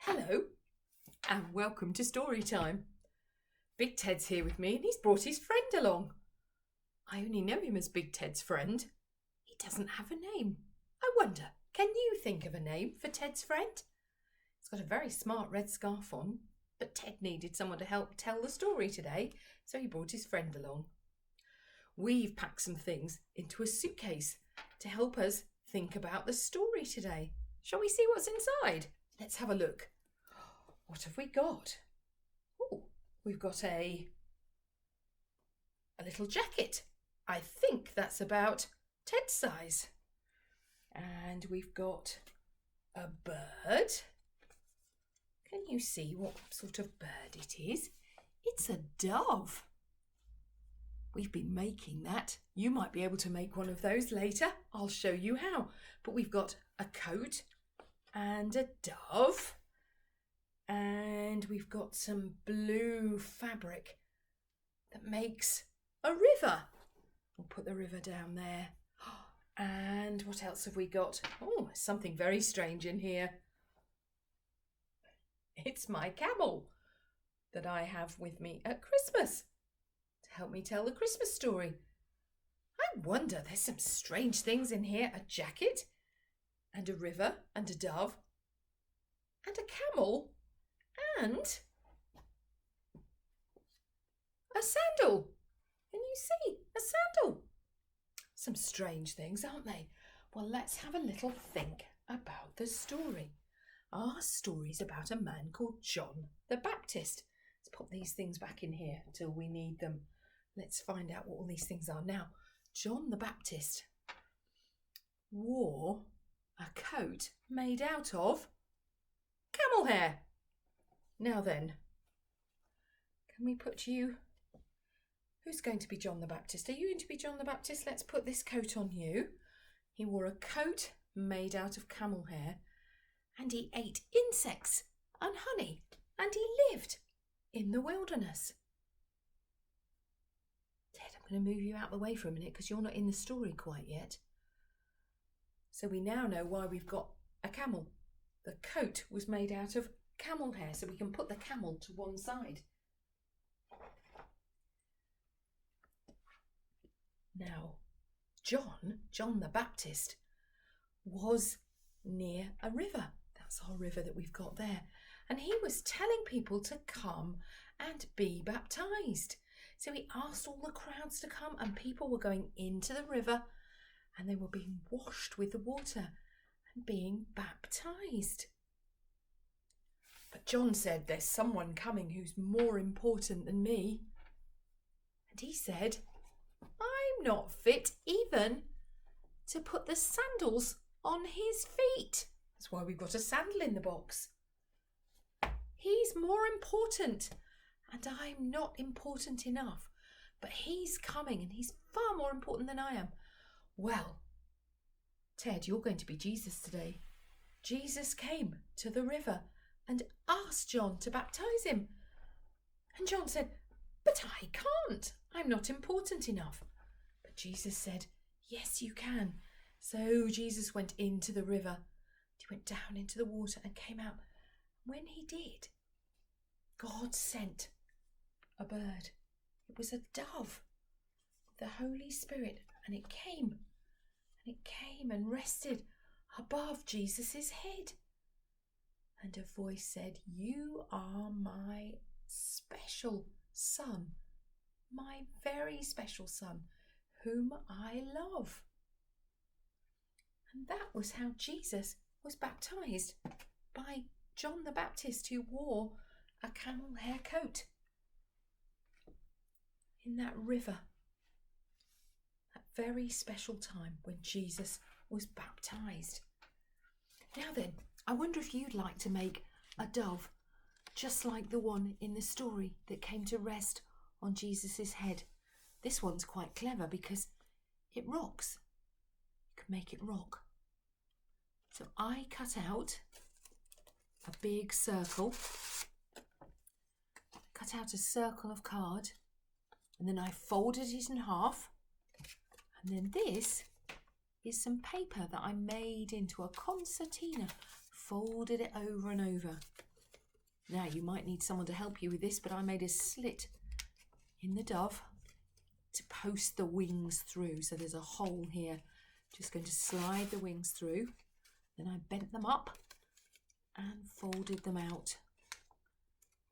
Hello, and welcome to story time. Big Ted's here with me and he's brought his friend along. I only know him as Big Ted's friend. He doesn't have a name. I wonder, can you think of a name for Ted's friend? He's got a very smart red scarf on, but Ted needed someone to help tell the story today, so he brought his friend along. We've packed some things into a suitcase to help us think about the story today. Shall we see what's inside? Let's have a look. What have we got? Oh, we've got a little jacket. I think that's about Ted's size. And we've got a bird. Can you see what sort of bird it is? It's a dove. We've been making that. You might be able to make one of those later. I'll show you how. But we've got a coat and a dove. And we've got some blue fabric that makes a river. We'll put the river down there. And what else have we got? Oh, something very strange in here. It's my camel that I have with me at Christmas to help me tell the Christmas story. I wonder, there's some strange things in here. A jacket and a river and a dove and a camel. And a sandal. Can you see? A sandal. Some strange things, aren't they? Well, let's have a little think about the story. Our story's about a man called John the Baptist. Let's pop these things back in here until we need them. Let's find out what all these things are. Now, John the Baptist wore a coat made out of camel hair. Now then, can we put you... Who's going to be John the Baptist? Are you going to be John the Baptist? Let's put this coat on you. He wore a coat made out of camel hair and he ate insects and honey and he lived in the wilderness. Ted, I'm going to move you out of the way for a minute because you're not in the story quite yet. So we now know why we've got a camel. The coat was made out of camel hair, so we can put the camel to one side. Now, John the Baptist, was near a river. That's our river that we've got there. And he was telling people to come and be baptised. So he asked all the crowds to come and people were going into the river and they were being washed with the water and being baptised. But John said, there's someone coming who's more important than me. And he said, I'm not fit even to put the sandals on his feet. That's why we've got a sandal in the box. He's more important and I'm not important enough. But he's coming and he's far more important than I am. Well, Ted, you're going to be Jesus today. Jesus came to the river and asked John to baptise him. And John said, but I can't. I'm not important enough. But Jesus said, yes, you can. So Jesus went into the river. He went down into the water and came out. When he did, God sent a bird. It was a dove, the Holy Spirit, and it came and rested above Jesus's head. And a voice said, you are my special son, my very special son, whom I love. And that was how Jesus was baptised, by John the Baptist, who wore a camel hair coat in that river, that very special time when Jesus was baptised. Now then, I wonder if you'd like to make a dove just like the one in the story that came to rest on Jesus's head. This one's quite clever because it rocks. You can make it rock. So I cut out a big circle, cut out a circle of card, and then I folded it in half. And then this is some paper that I made into a concertina, folded it over and over. Now, you might need someone to help you with this, but I made a slit in the dove to post the wings through. So there's a hole here. Just going to slide the wings through. Then I bent them up and folded them out.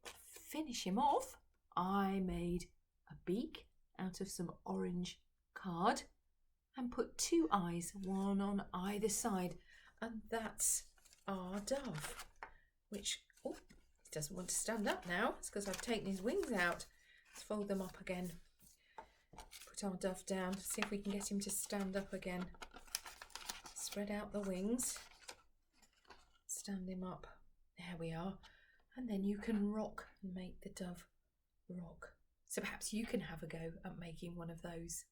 To finish him off, I made a beak out of some orange card and put 2 eyes, one on either side. And that's our dove, which, oh, he doesn't want to stand up now. It's because I've taken his wings out. Let's fold them up again. Put our dove down, see if we can get him to stand up again. Spread out the wings. Stand him up. There we are. And then you can rock and make the dove rock. So perhaps you can have a go at making one of those.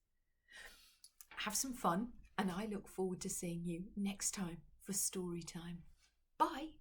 Have some fun, and I look forward to seeing you next time for story time. Bye.